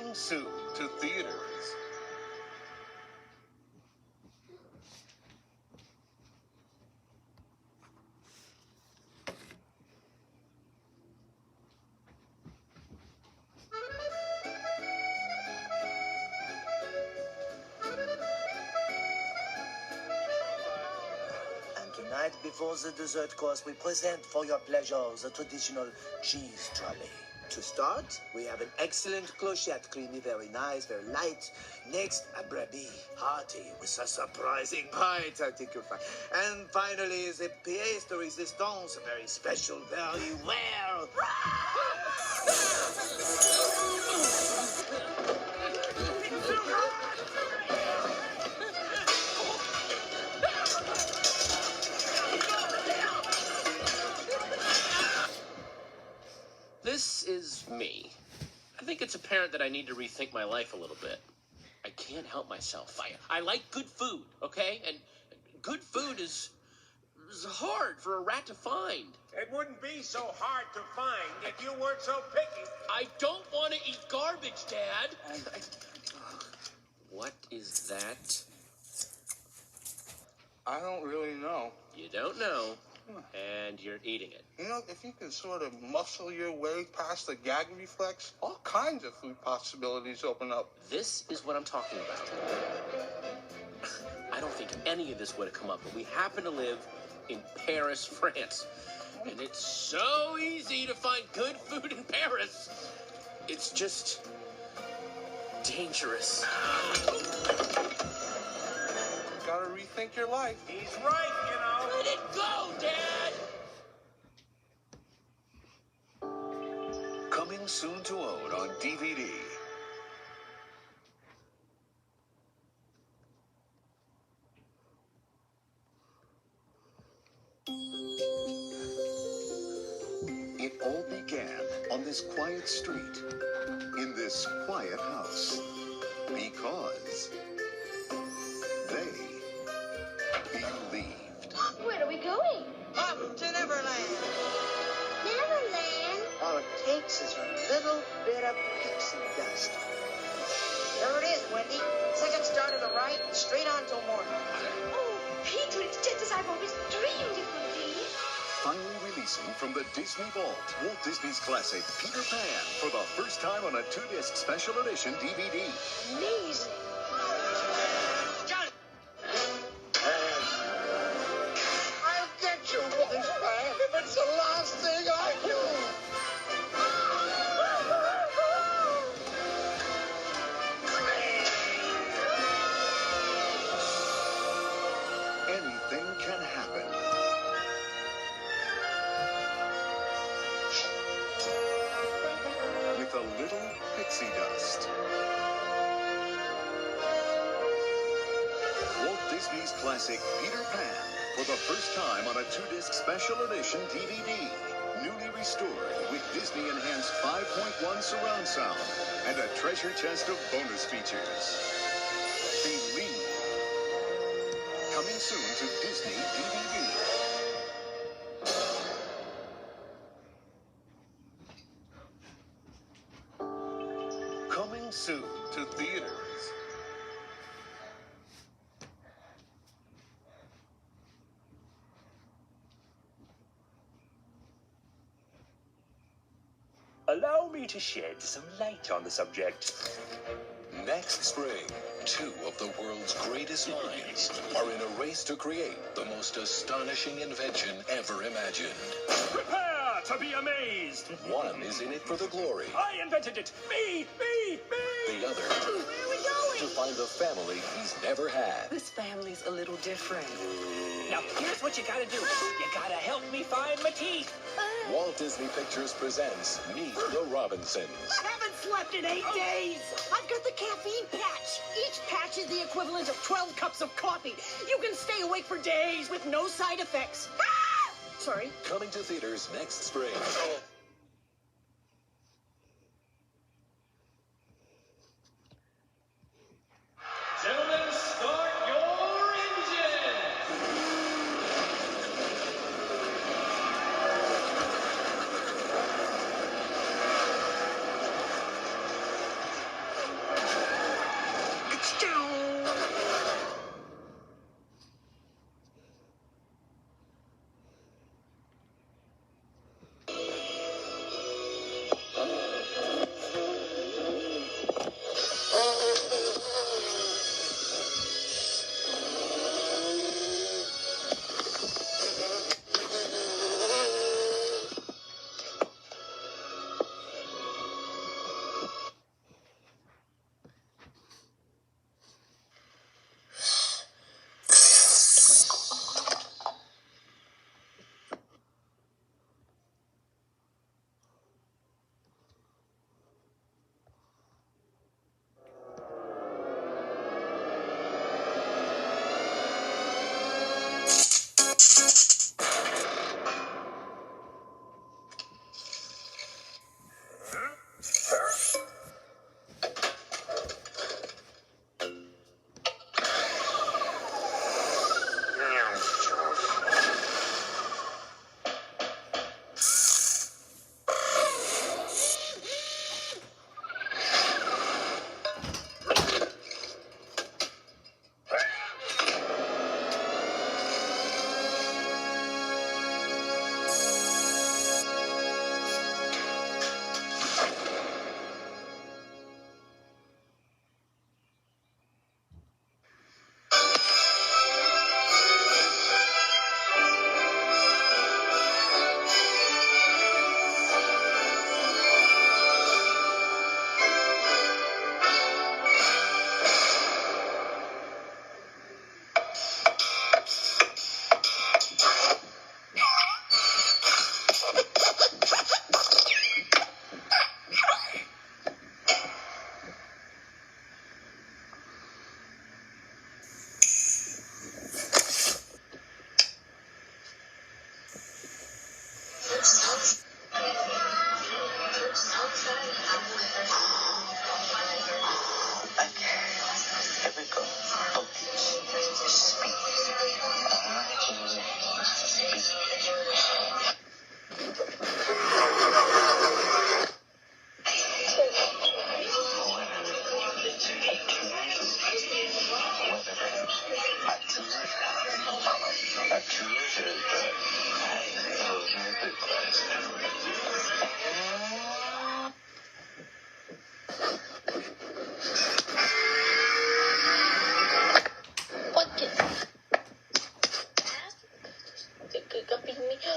Coming soon to theaters. Tonight, before the dessert course, we present for your pleasure the traditional cheese trolley. To start, we have an excellent clochette, creamy, very nice, very light. Next, a brebis, hearty, with a surprising bite, I think you'll find. And finally, the pièce de résistance, a very special, very rare. This is me. I think it's apparent that I need to rethink my life a little bit. I can't help myself. I like good food, okay? And good food is hard for a rat to find. It wouldn't be so hard to find if you weren't so picky. I don't want to eat garbage, Dad. What is that? I don't really know. You don't know, and you're eating it. You know, if you can sort of muscle your way past the gag reflex, all kinds of food possibilities open up. This is what I'm talking about. I don't think any of this would have come up, but we happen to live in Paris, France. And it's so easy to find good food in Paris. It's just dangerous. Gotta rethink your life. He's right, you know. Let it go, Dad! Coming soon to own on DVD. It all began on this quiet street, in this quiet house, because they believed. Where are we going? Up to Neverland. Neverland. All it takes is a little bit of pixie dust. There it is, Wendy. Second star to the right, straight on till morning. Oh, Peter, it's just as I've always dreamed it would be. Finally releasing from the Disney Vault, Walt Disney's classic Peter Pan for the first time on a 2-disc special edition DVD. Amazing. Johnny! I'll get you, Wise Man, if it's the last thing I do. Anything can happen. With a little pixie dust. Walt Disney's classic Peter Pan for the first time on a 2-disc special edition DVD. Newly restored with Disney enhanced 5.1 surround sound and a treasure chest of bonus features. Believe. Coming soon to Disney DVD. Coming soon to theaters. Allow me to shed some light on the subject. Next spring, 2 of the world's greatest minds are in a race to create the most astonishing invention ever imagined. Prepare to be amazed! One is in it for the glory, I invented it! Me! the other Where are we going? to find the family he's never had. This family's a little different. Now, here's what you gotta do. You gotta help me find my teeth. Walt Disney Pictures presents Meet the Robinsons. I haven't slept in 8 days. I've got the caffeine patch. Each patch is the equivalent of 12 cups of coffee. You can stay awake for days with no side effects. Ah! Sorry. Coming to theaters next spring. Gentlemen, start your engine! Here we go.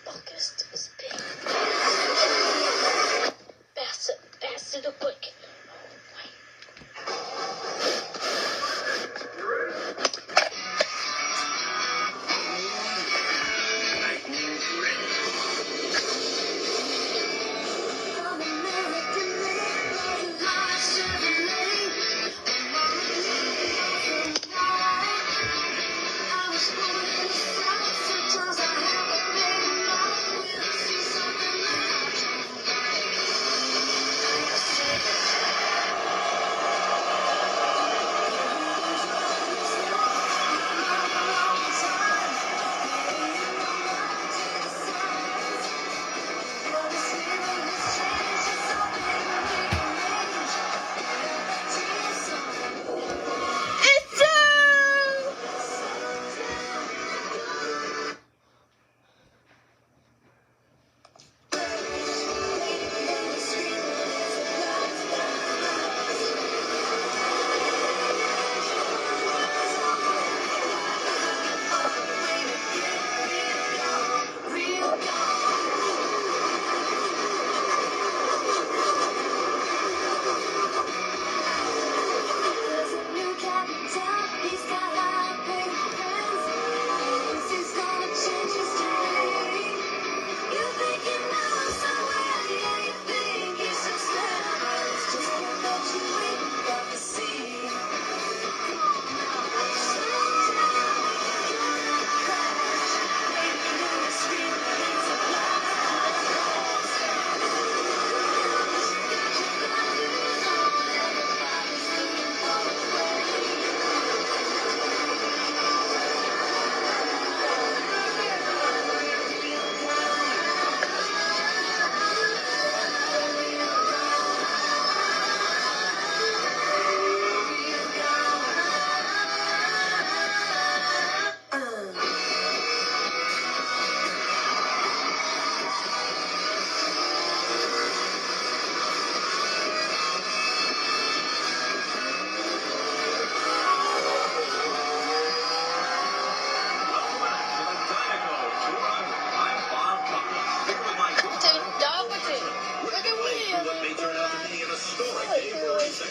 Focus. Speak.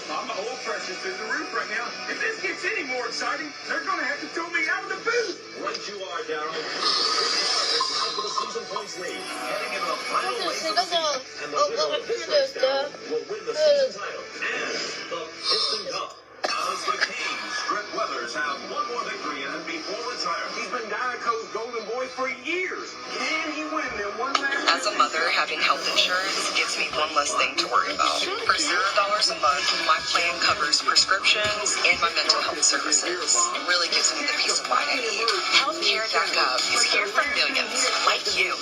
I'm the whole precious is the roof right now. If this gets any more exciting, they're going to have to throw me out of the booth. Right you are, Daryl. For the season points lead, heading into the final race of the season. And the winner of this race, Daryl, will win the season title and the Piston Cup. As the Kings, Brett Weathers have one more victory in him before retirement. He's been Dynaco's golden boy for years. Can he win them one last? As a mother, having health insurance gives me one less thing to worry about. For $0 a month, my plan covers prescriptions and my mental health services. It really gives me the peace of mind I need. Healthcare.gov is here for millions like you.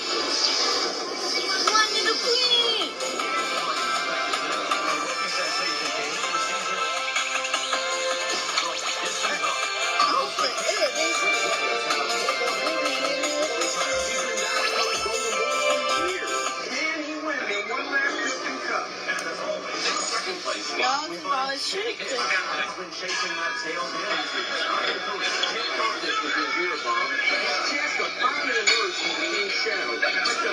She has to find an emergency in shadow.